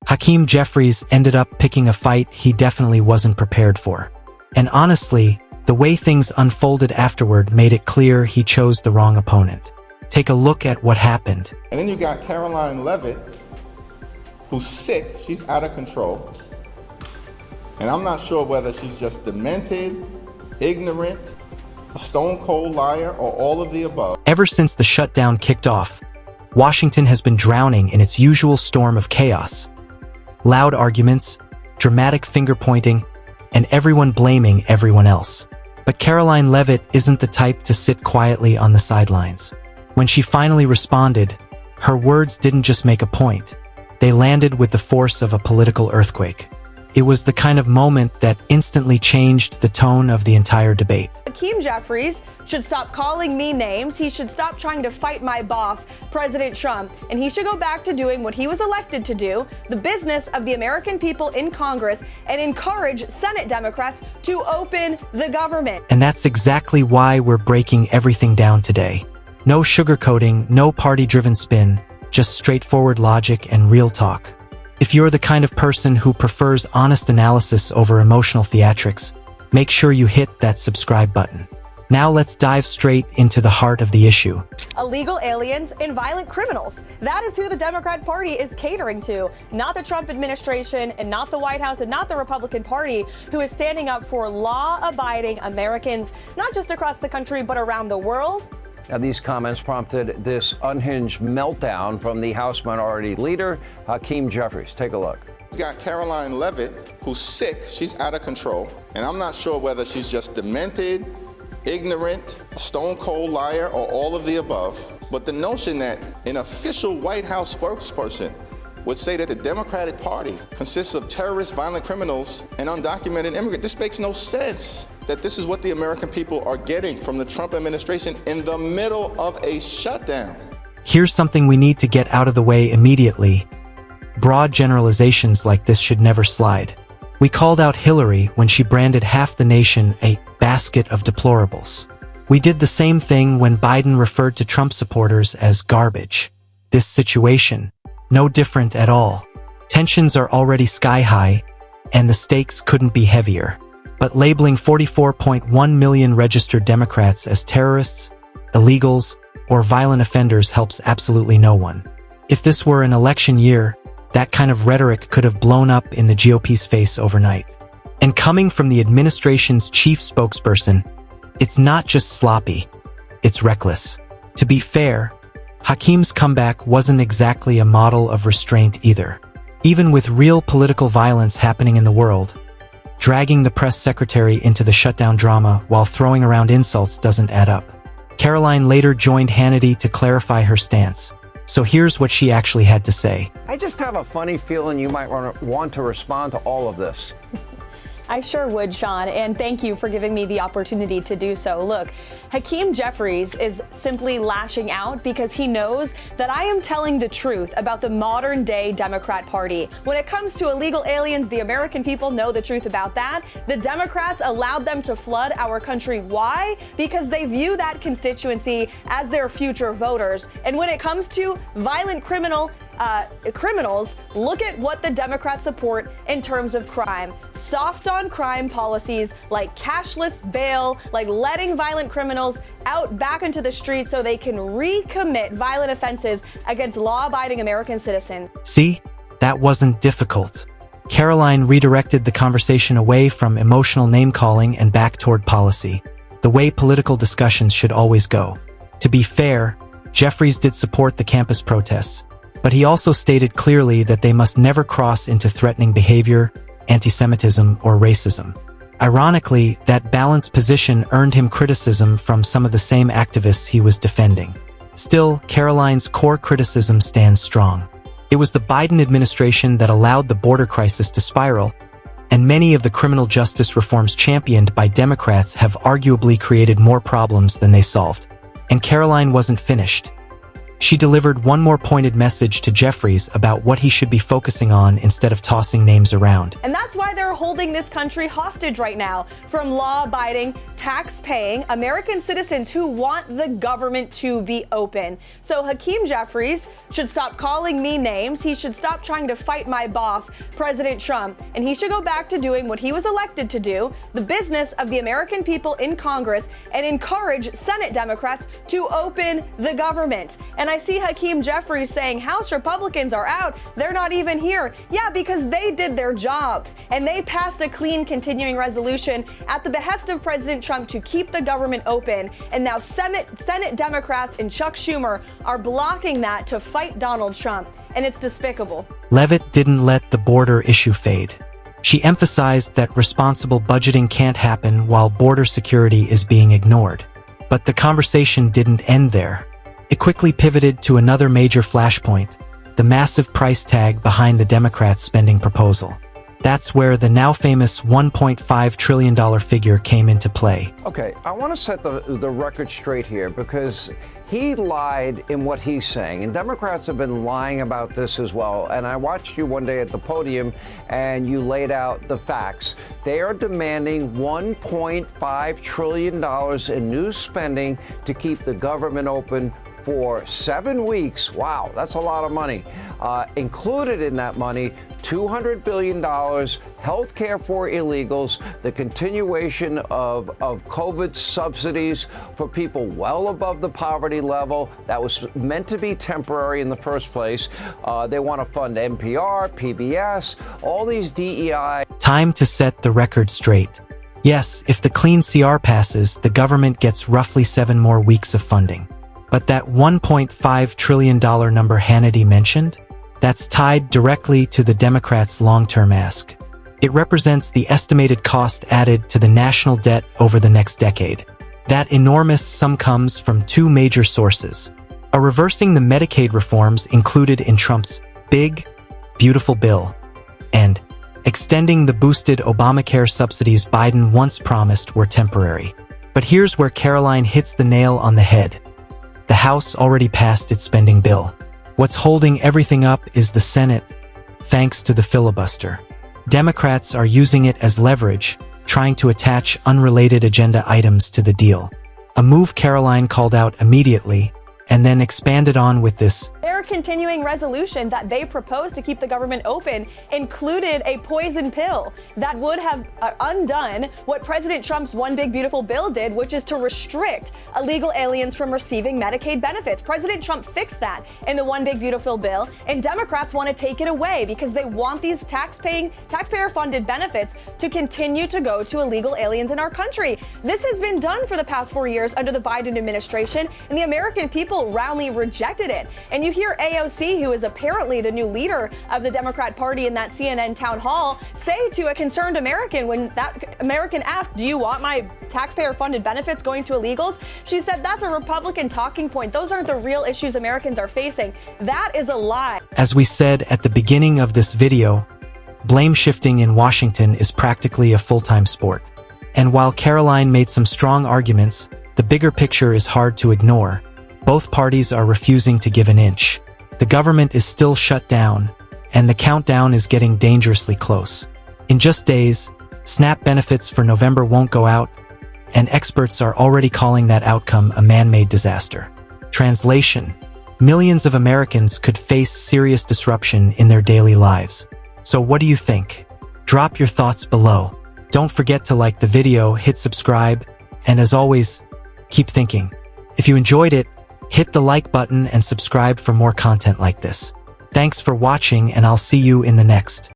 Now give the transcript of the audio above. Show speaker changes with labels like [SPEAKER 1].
[SPEAKER 1] Hakeem Jeffries ended up picking a fight he definitely wasn't prepared for. And honestly, the way things unfolded afterward made it clear he chose the wrong opponent. Take a look at what happened.
[SPEAKER 2] And then you got Karoline Leavitt, who's sick, she's out of control. And I'm not sure whether she's just demented, ignorant, a stone-cold liar, or all of the above.
[SPEAKER 1] Ever since the shutdown kicked off, Washington has been drowning in its usual storm of chaos. Loud arguments, dramatic finger-pointing, and everyone blaming everyone else. But Karoline Leavitt isn't the type to sit quietly on the sidelines. When she finally responded, her words didn't just make a point. They landed with the force of a political earthquake. It was the kind of moment that instantly changed the tone of the entire debate.
[SPEAKER 3] Hakeem Jeffries should stop calling me names. He should stop trying to fight my boss, President Trump, and he should go back to doing what he was elected to do, the business of the American people in Congress, and encourage Senate Democrats to open the government.
[SPEAKER 1] And that's exactly why we're breaking everything down today. No sugarcoating, no party-driven spin, just straightforward logic and real talk. If you're the kind of person who prefers honest analysis over emotional theatrics, make sure you hit that subscribe button. Now let's dive straight into the heart of the issue.
[SPEAKER 3] Illegal aliens and violent criminals. That is who the Democrat Party is catering to, not the Trump administration and not the White House and not the Republican Party, who is standing up for law-abiding Americans, not just across the country, but around the world.
[SPEAKER 4] Now, these comments prompted this unhinged meltdown from the House Minority Leader, Hakeem Jeffries. Take a look.
[SPEAKER 2] You got Karoline Leavitt, who's sick, she's out of control. And I'm not sure whether she's just demented, ignorant, a stone-cold liar, or all of the above. But the notion that an official White House spokesperson would say that the Democratic Party consists of terrorists, violent criminals, and undocumented immigrants, this makes no sense. That this is what the American people are getting from the Trump administration in the middle of a shutdown.
[SPEAKER 1] Here's something we need to get out of the way immediately. Broad generalizations like this should never slide. We called out Hillary when she branded half the nation a basket of deplorables. We did the same thing when Biden referred to Trump supporters as garbage. This situation, no different at all. Tensions are already sky high, and the stakes couldn't be heavier. But labeling 44.1 million registered Democrats as terrorists, illegals, or violent offenders helps absolutely no one. If this were an election year, that kind of rhetoric could have blown up in the GOP's face overnight. And coming from the administration's chief spokesperson, it's not just sloppy, it's reckless. To be fair, Hakeem's comeback wasn't exactly a model of restraint either. Even with real political violence happening in the world, dragging the press secretary into the shutdown drama while throwing around insults doesn't add up. Karoline later joined Hannity to clarify her stance. So here's what she actually had to say.
[SPEAKER 4] I just have a funny feeling you might want to respond to all of this.
[SPEAKER 3] I sure would, Sean, and thank you for giving me the opportunity to do so. Look, Hakeem Jeffries is simply lashing out because he knows that I am telling the truth about the modern-day Democrat Party. When it comes to illegal aliens, the American people know the truth about that. The Democrats allowed them to flood our country. Why? Because they view that constituency as their future voters. And when it comes to violent criminals, look at what the Democrats support in terms of crime. Soft on crime policies like cashless bail, like letting violent criminals out back into the streets so they can recommit violent offenses against law-abiding American citizens.
[SPEAKER 1] See? That wasn't difficult. Karoline redirected the conversation away from emotional name-calling and back toward policy, the way political discussions should always go. To be fair, Jeffries did support the campus protests, but he also stated clearly that they must never cross into threatening behavior, anti-Semitism, or racism. Ironically, that balanced position earned him criticism from some of the same activists he was defending. Still, Karoline's core criticism stands strong. It was the Biden administration that allowed the border crisis to spiral, and many of the criminal justice reforms championed by Democrats have arguably created more problems than they solved. And Karoline wasn't finished. She delivered one more pointed message to Jeffries about what he should be focusing on instead of tossing names around.
[SPEAKER 3] And that's why they're holding this country hostage right now from law-abiding, tax-paying American citizens who want the government to be open. So Hakeem Jeffries should stop calling me names. He should stop trying to fight my boss, President Trump, and he should go back to doing what he was elected to do, the business of the American people in Congress, and encourage Senate Democrats to open the government. And I see Hakeem Jeffries saying House Republicans are out. They're not even here. Yeah, because they did their jobs and they passed a clean continuing resolution at the behest of President Trump to keep the government open. And now Senate Democrats and Chuck Schumer are blocking that to fight Donald Trump. And it's despicable.
[SPEAKER 1] Leavitt didn't let the border issue fade. She emphasized that responsible budgeting can't happen while border security is being ignored. But the conversation didn't end there. It quickly pivoted to another major flashpoint, the massive price tag behind the Democrats' spending proposal. That's where the now famous $1.5 trillion figure came into play.
[SPEAKER 4] Okay, I want to set the record straight here because he lied in what he's saying, and Democrats have been lying about this as well. And I watched you one day at the podium, and you laid out the facts. They are demanding $1.5 trillion in new spending to keep the government open for 7 weeks. Wow, that's a lot of money. Included in that money, $200 billion, health care for illegals, the continuation of COVID subsidies for people well above the poverty level that was meant to be temporary in the first place. They want to fund NPR, PBS, all these DEI.
[SPEAKER 1] Time to set the record straight. Yes, if the clean CR passes, the government gets roughly 7 more weeks of funding. But that $1.5 trillion number Hannity mentioned, that's tied directly to the Democrats' long-term ask. It represents the estimated cost added to the national debt over the next decade. That enormous sum comes from 2 major sources: reversing the Medicaid reforms included in Trump's big, beautiful bill, and extending the boosted Obamacare subsidies Biden once promised were temporary. But here's where Karoline hits the nail on the head. The House already passed its spending bill. What's holding everything up is the Senate, thanks to the filibuster. Democrats are using it as leverage, trying to attach unrelated agenda items to the deal. A move Karoline called out immediately, and then expanded on with this.
[SPEAKER 3] Their continuing resolution that they proposed to keep the government open included a poison pill that would have undone what President Trump's One Big Beautiful Bill did, which is to restrict illegal aliens from receiving Medicaid benefits. President Trump fixed that in the One Big Beautiful Bill, and Democrats want to take it away because they want these taxpayer-funded benefits to continue to go to illegal aliens in our country. This has been done for the past 4 years under the Biden administration, and the American people roundly rejected it. And you hear AOC, who is apparently the new leader of the Democrat Party in that CNN town hall, say to a concerned American when that American asked, "Do you want my taxpayer-funded benefits going to illegals?" She said, "That's a Republican talking point. Those aren't the real issues Americans are facing." That is a lie.
[SPEAKER 1] As we said at the beginning of this video, blame shifting in Washington is practically a full-time sport. And while Karoline made some strong arguments, the bigger picture is hard to ignore. Both parties are refusing to give an inch. The government is still shut down, and the countdown is getting dangerously close. In just days, SNAP benefits for November won't go out, and experts are already calling that outcome a man-made disaster. Translation: millions of Americans could face serious disruption in their daily lives. So what do you think? Drop your thoughts below. Don't forget to like the video, hit subscribe, and as always, keep thinking. If you enjoyed it, hit the like button and subscribe for more content like this. Thanks for watching, and I'll see you in the next.